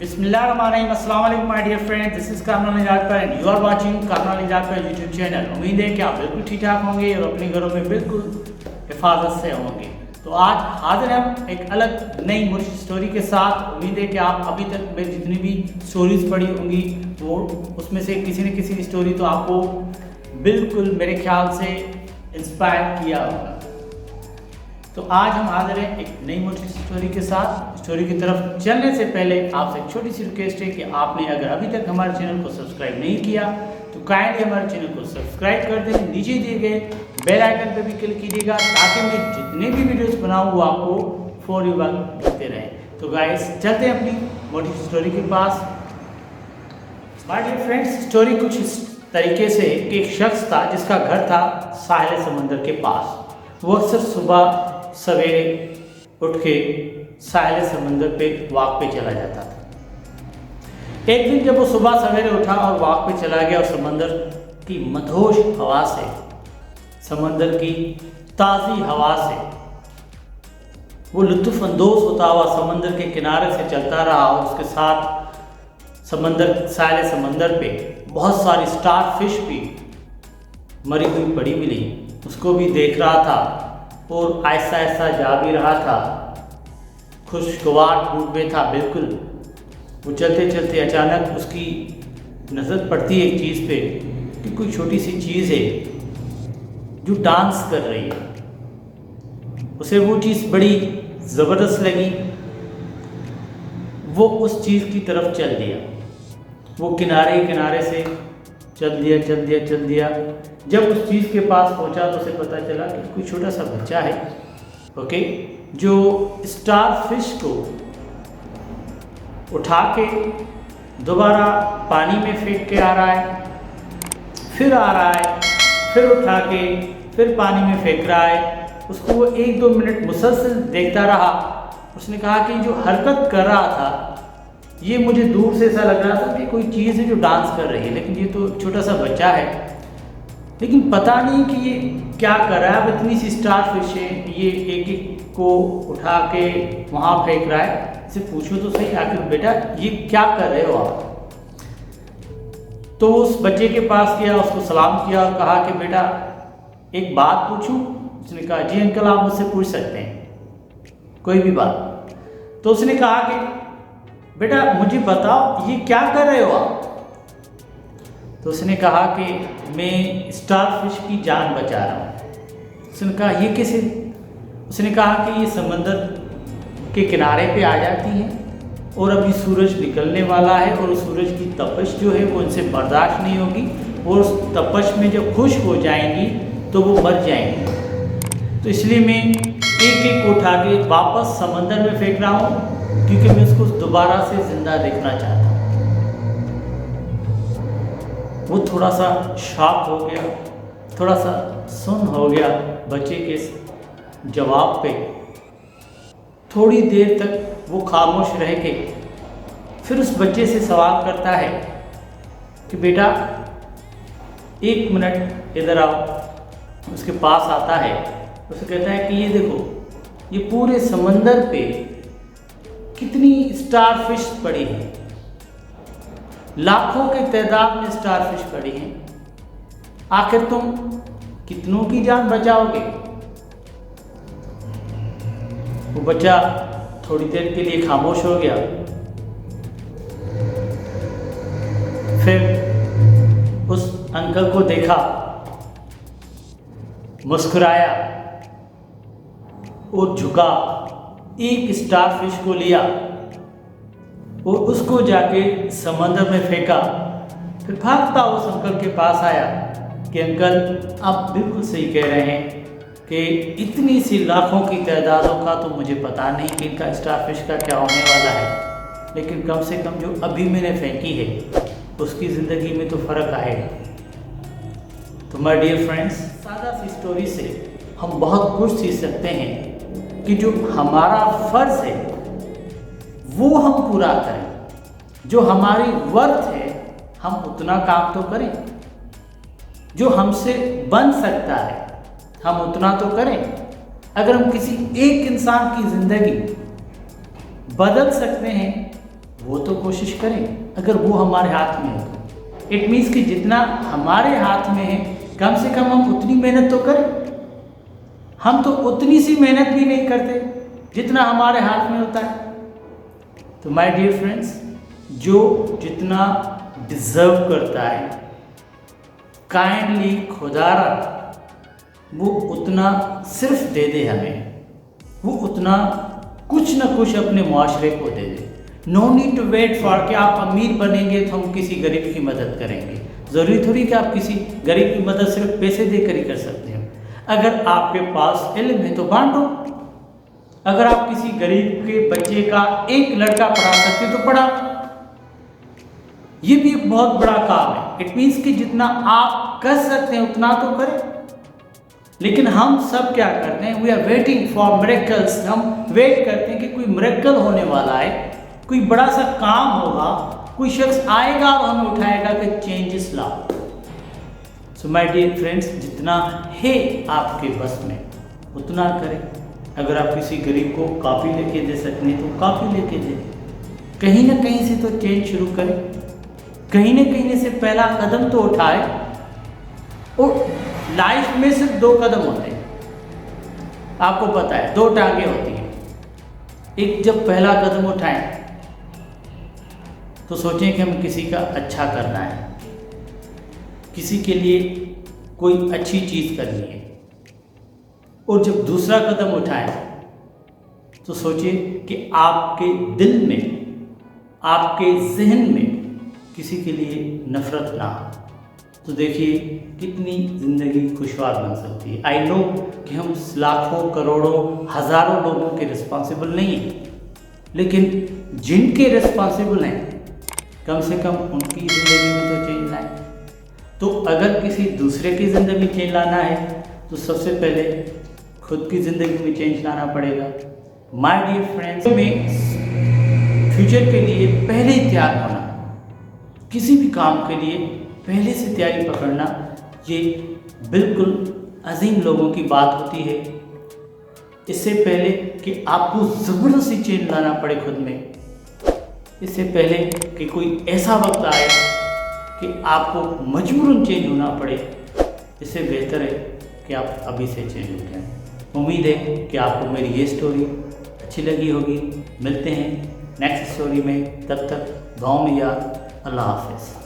बिस्मिल्लाहिर्रहमानिर्रहीम। अस्सलाम वालेकुम my dear friends, this is Kamran Nijat and you are watching Kamran Nijat YouTube channel. उम्मीद है कि आप बिल्कुल ठीक ठाक होंगे और अपने घरों में बिल्कुल हिफाजत से होंगे। तो आज हाजिर हम एक अलग नई मुश्किल स्टोरी के साथ। उम्मीद है कि आप अभी तक में जितनी भी स्टोरीज पढ़ी होंगी वो उसमें से किसी न किसी स्टोरी तो आपको बिल्कुल मेरे ख्याल से इंस्पायर किया होगा। तो आज हम हाजिर हैं एक नई मोटी स्टोरी के साथ। स्टोरी की तरफ चलने से पहले आपसे एक छोटी सी रिक्वेस्ट है कि आपने अगर अभी तक हमारे चैनल को सब्सक्राइब नहीं किया तो काइंडली हमारे चैनल को सब्सक्राइब कर दें। नीचे दिए गए बेल आइकन पर भी क्लिक कीजिएगा ताकि मैं जितने भी वीडियोस बनाऊँ वो आपको फॉर यू वक्त मिलते रहें। तो गाइस चलते हैं अपनी मोटी स्टोरी के पास। माय डियर फ्रेंड्स, स्टोरी कुछ इस तरीके से कि एक शख्स था जिसका घर था साहिल समंदर के पास। वो अक्सर सुबह सवेरे उठ के साहिल समंदर पे वॉक पे चला जाता था। एक दिन जब वो सुबह सवेरे उठा और वॉक पे चला गया और समंदर की मधोश हवा से, समंदर की ताज़ी हवा से वो लुत्फ़ अंदोज़ होता हुआ समंदर के किनारे से चलता रहा और उसके साथ साहिल समंदर पे बहुत सारी स्टार फिश भी मरी हुई पड़ी मिली। उसको भी देख रहा था और ऐसा ऐसा जा भी रहा था, खुशगवार मूड में था बिल्कुल। वो चलते चलते अचानक उसकी नज़र पड़ती है एक चीज़ पे कि कोई छोटी सी चीज़ है जो डांस कर रही है। उसे वो चीज़ बड़ी ज़बरदस्त लगी। वो उस चीज़ की तरफ चल दिया। वो किनारे किनारे से चल दिया। जब उस चीज़ के पास पहुंचा तो उसे पता चला कि कोई छोटा सा बच्चा है, ओके, जो स्टार फिश को उठा के दोबारा पानी में फेंक के आ रहा है, फिर आ रहा है, फिर उठा के फिर पानी में फेंक रहा है। उसको वो 1-2 मिनट मुसलसल देखता रहा। उसने कहा कि जो हरकत कर रहा था ये मुझे दूर से ऐसा लग रहा था कि कोई चीज़ है जो डांस कर रही है, लेकिन ये तो छोटा सा बच्चा है, लेकिन पता नहीं कि ये क्या कर रहा है। अब इतनी सी स्टार फिश है, ये एक एक को उठा के वहाँ फेंक रहा है। इसे पूछो तो सही, आखिर बेटा ये क्या कर रहे हो आप? तो उस बच्चे के पास गया, उसको सलाम किया और कहा कि बेटा एक बात पूछूं? उसने कहा जी अंकल, आप मुझसे पूछ सकते हैं कोई भी बात। तो उसने कहा कि बेटा मुझे बताओ ये क्या कर रहे हो आप? तो उसने कहा कि मैं स्टार फिश की जान बचा रहा हूँ। उसने कहा ये कैसे? उसने कहा कि ये समंदर के किनारे पे आ जाती हैं और अभी सूरज निकलने वाला है और सूरज की तपश जो है वो इनसे बर्दाश्त नहीं होगी और उस तपश में जब खुश हो जाएंगी तो वो मर जाएंगी। तो इसलिए मैं एक एक उठा के वापस समंदर में फेंक रहा हूँ क्योंकि मैं उसको दोबारा से जिंदा देखना चाहता हूँ। वो थोड़ा सा शॉक हो गया, थोड़ा सा सुन्न हो गया बच्चे के जवाब पे। थोड़ी देर तक वो खामोश रह के फिर उस बच्चे से सवाल करता है कि बेटा 1 मिनट इधर आओ। उसके पास आता है, उसे कहता है कि ये देखो, ये पूरे समंदर पे कितनी स्टार फिश पड़ी हैं, लाखों के तादाद में स्टार फिश पड़ी हैं। आखिर तुम कितनों की जान बचाओगे? वो बच्चा थोड़ी देर के लिए खामोश हो गया, फिर उस अंकल को देखा, मुस्कुराया और झुका, एक स्टार फिश को लिया और उसको जाके समंदर में फेंका। फिर भागता उस अंकल के पास आया कि अंकल आप बिल्कुल सही कह रहे हैं कि इतनी सी लाखों की तादादों का तो मुझे पता नहीं कि इनका स्टार फिश का क्या होने वाला है, लेकिन कम से कम जो अभी मैंने फेंकी है उसकी ज़िंदगी में तो फ़र्क आएगा। तो माय डियर फ्रेंड्स, सादा सी स्टोरी से हम बहुत कुछ सीख सकते हैं कि जो हमारा फ़र्ज़ है वो हम पूरा करें। जो हमारी वर्थ है हम उतना काम तो करें। जो हमसे बन सकता है हम उतना तो करें। अगर हम किसी एक इंसान की ज़िंदगी बदल सकते हैं वो तो कोशिश करें, अगर वो हमारे हाथ में है तो। इट मीन्स कि जितना हमारे हाथ में है कम से कम हम उतनी मेहनत तो करें। हम तो उतनी सी मेहनत भी नहीं करते जितना हमारे हाथ में होता है। तो माय डियर फ्रेंड्स, जो जितना डिज़र्व करता है काइंडली खुदारा वो उतना सिर्फ दे दे हमें, वो उतना कुछ ना कुछ अपने मुआशरे को दे दे। No need to wait for कि आप अमीर बनेंगे तो हम किसी गरीब की मदद करेंगे। ज़रूरी थोड़ी कि आप किसी गरीब की मदद सिर्फ पैसे देकर ही कर सकते हैं। अगर आपके पास इल्म है तो बांटो। अगर आप किसी गरीब के बच्चे का एक लड़का पढ़ा सकते तो पढ़ा। ये भी एक बहुत बड़ा काम है। इट मीन्स कि जितना आप कर सकते हैं उतना तो करें। लेकिन हम सब क्या करते हैं, we are waiting for miracles. हम वेट करते हैं कि कोई मिरेकल होने वाला है, कोई बड़ा सा काम होगा, कोई शख्स आएगा और हमें उठाएगा कि चेंजेस लाओ। सो माय डियर फ्रेंड्स, जितना है आपके बस में उतना करें। अगर आप किसी गरीब को कॉफ़ी लेके दे सकते हैं तो कॉफ़ी लेके दे। कहीं ना कहीं से तो चेंज शुरू करें, कहीं ना कहीं से पहला कदम तो उठाए। और लाइफ में सिर्फ 2 कदम होते हैं, आपको पता है, 2 टांगे होती हैं। एक जब पहला कदम उठाएं तो सोचें कि हमें किसी का अच्छा करना है, किसी के लिए कोई अच्छी चीज़ करनी है। और जब दूसरा कदम उठाएं तो सोचिए कि आपके दिल में, आपके जहन में किसी के लिए नफ़रत ना हो। तो देखिए कितनी ज़िंदगी खुशहाल बन सकती है। आई नो कि हम लाखों करोड़ों हज़ारों लोगों के रिस्पॉन्सिबल नहीं हैं, लेकिन जिनके रिस्पॉन्सिबल हैं कम से कम उनकी ज़िंदगी में तो चेंज लाएं। तो अगर किसी दूसरे की ज़िंदगी में चेंज लाना है तो सबसे पहले खुद की ज़िंदगी में चेंज लाना पड़ेगा। माय डियर फ्रेंड्स, में फ्यूचर के लिए पहले ही तैयार होना, किसी भी काम के लिए पहले से तैयारी पकड़ना, ये बिल्कुल अजीम लोगों की बात होती है। इससे पहले कि आपको ज़बरदस्ती चेंज लाना पड़े खुद में, इससे पहले कि कोई ऐसा वक्त आए कि आपको मजबूरन चेंज होना पड़े, इससे बेहतर है कि आप अभी से चेंज हो जाएं। उम्मीद है कि आपको मेरी ये स्टोरी अच्छी लगी होगी। मिलते हैं नेक्स्ट स्टोरी में, तब तक गाँव में याद। अल्लाह हाफ़िज़।